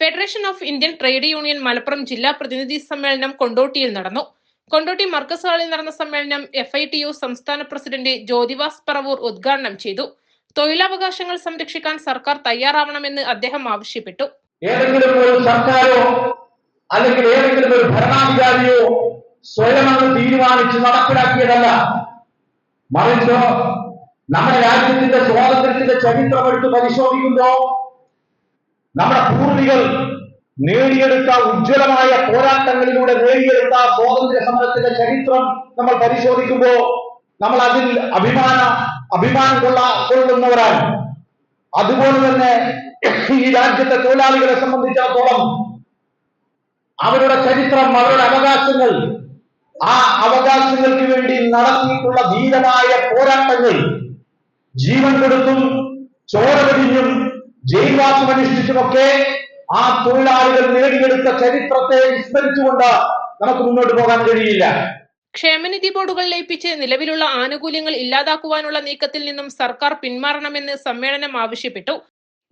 Federation of Indian trade union Malappuram ജില്ലാ പ്രതിനിധി സമ്മേളനം കൊണ്ടോട്ടിയിൽ നടന്നു. കൊണ്ടോട്ടി മർക്കസ് ഹാളിൽ നടന്ന സമ്മേളനം FITU സംസ്ഥാന പ്രസിഡന്റ് ജ്യോതിവാസ് പറവൂർ ഉദ്ഘാടനം ചെയ്തു. തൊഴിലവകാശങ്ങൾ സംരക്ഷിക്കാൻ സർക്കാർ തയ്യാറാവണമെന്ന് അദ്ദേഹം ആവശ്യപ്പെട്ടു. ഏതെങ്കിലും ഒരു സർക്കാരോ അല്ലെങ്കിൽ ഏതെങ്കിലും ഒരു ഭരണാധികാരിയോ സ്വയം അത് തീരുമാനിച്ച് നടപ്പിലാക്കിയതല്ല. മറിച്ച് നമ്മുടെ രാജ്യത്തിന്റെ സ്വാതന്ത്ര്യത്തിന്റെ ചരിത്രം എടുത്ത് പരിശോധിക്കുമ്പോൾ നമ്മുടെ പൂർവികർ നേടിയെടുത്ത ഉജ്ജ്വലമായ പോരാട്ടങ്ങളിലൂടെ നേടിയെടുത്ത സ്വാതന്ത്ര്യ സമരത്തിന്റെ ചരിത്രം നമ്മൾ പരിശോധിക്കുമ്പോൾ നമ്മൾ അതിൽ അഭിമാനം കൊള്ളുന്നവരാണ്. അതുപോലെ തന്നെ ഈ രാജ്യത്തെ തൊഴിലാളികളെ സംബന്ധിച്ചിടത്തോളം അവരുടെ ചരിത്രം, അവരുടെ അവകാശങ്ങൾ, ആ അവകാശങ്ങൾക്ക് വേണ്ടി നടത്തിയിട്ടുള്ള ധീരമായ പോരാട്ടങ്ങൾ, ജീവൻ കൊടുത്തും ചോര വെടിഞ്ഞും ജയിൽവാസം അനുഷ്ഠിച്ചുമൊക്കെ ആ തൊഴിലാളികൾ നേടിയെടുത്ത ചരിത്രത്തെ വിസ്മരിച്ചുകൊണ്ട് നമുക്ക് മുന്നോട്ട് പോകാൻ കഴിയില്ല. ക്ഷേമനിധി ബോർഡുകൾ ലയിപ്പിച്ച് നിലവിലുള്ള ആനുകൂല്യങ്ങൾ ഇല്ലാതാക്കുവാനുള്ള നീക്കത്തിൽ നിന്നും സർക്കാർ പിന്മാറണമെന്ന് സമ്മേളനം ആവശ്യപ്പെട്ടു.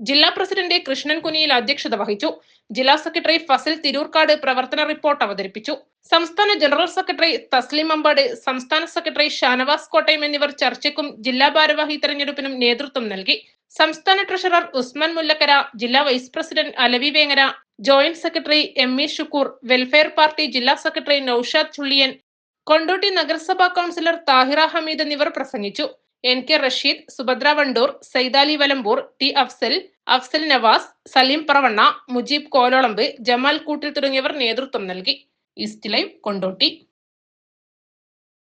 ജില്ലാ പ്രസിഡന്റ് കൃഷ്ണൻ കുനിയിൽ അധ്യക്ഷത വഹിച്ചു. ജില്ലാ സെക്രട്ടറി ഫസിൽ തിരൂർക്കാട് പ്രവർത്തന റിപ്പോർട്ട് അവതരിപ്പിച്ചു. സംസ്ഥാന ജനറൽ സെക്രട്ടറി തസ്ലിം അമ്പാട്, സംസ്ഥാന സെക്രട്ടറി ഷാനവാസ് കോട്ടയം എന്നിവർ ചർച്ചയ്ക്കും ജില്ലാ ഭാരവാഹി തെരഞ്ഞെടുപ്പിനും നേതൃത്വം നൽകി. സംസ്ഥാന ട്രഷറർ ഉസ്മാൻ മുല്ലക്കര, ജില്ലാ vice president Alavi Vengara, joint secretary ME Shukkur, welfare party ജില്ലാ സെക്രട്ടറി നൌഷാദ് ചുള്ളിയൻ, കൊണ്ടോട്ടി നഗരസഭാ കൗൺസിലർ താഹിറ ഹമീദ് എന്നിവർ പ്രസംഗിച്ചു. NK റഷീദ്, സുഭദ്ര വണ്ടൂർ, സൈദാലി വലമ്പൂർ, T അഫ്സൽ നവാസ്, സലീം പറവണ്ണ, മുജീബ് കോലോളമ്പ്, ജമാൽ കൂട്ടിൽ തുടങ്ങിയവർ നേതൃത്വം നൽകി. East Live, Kondotty.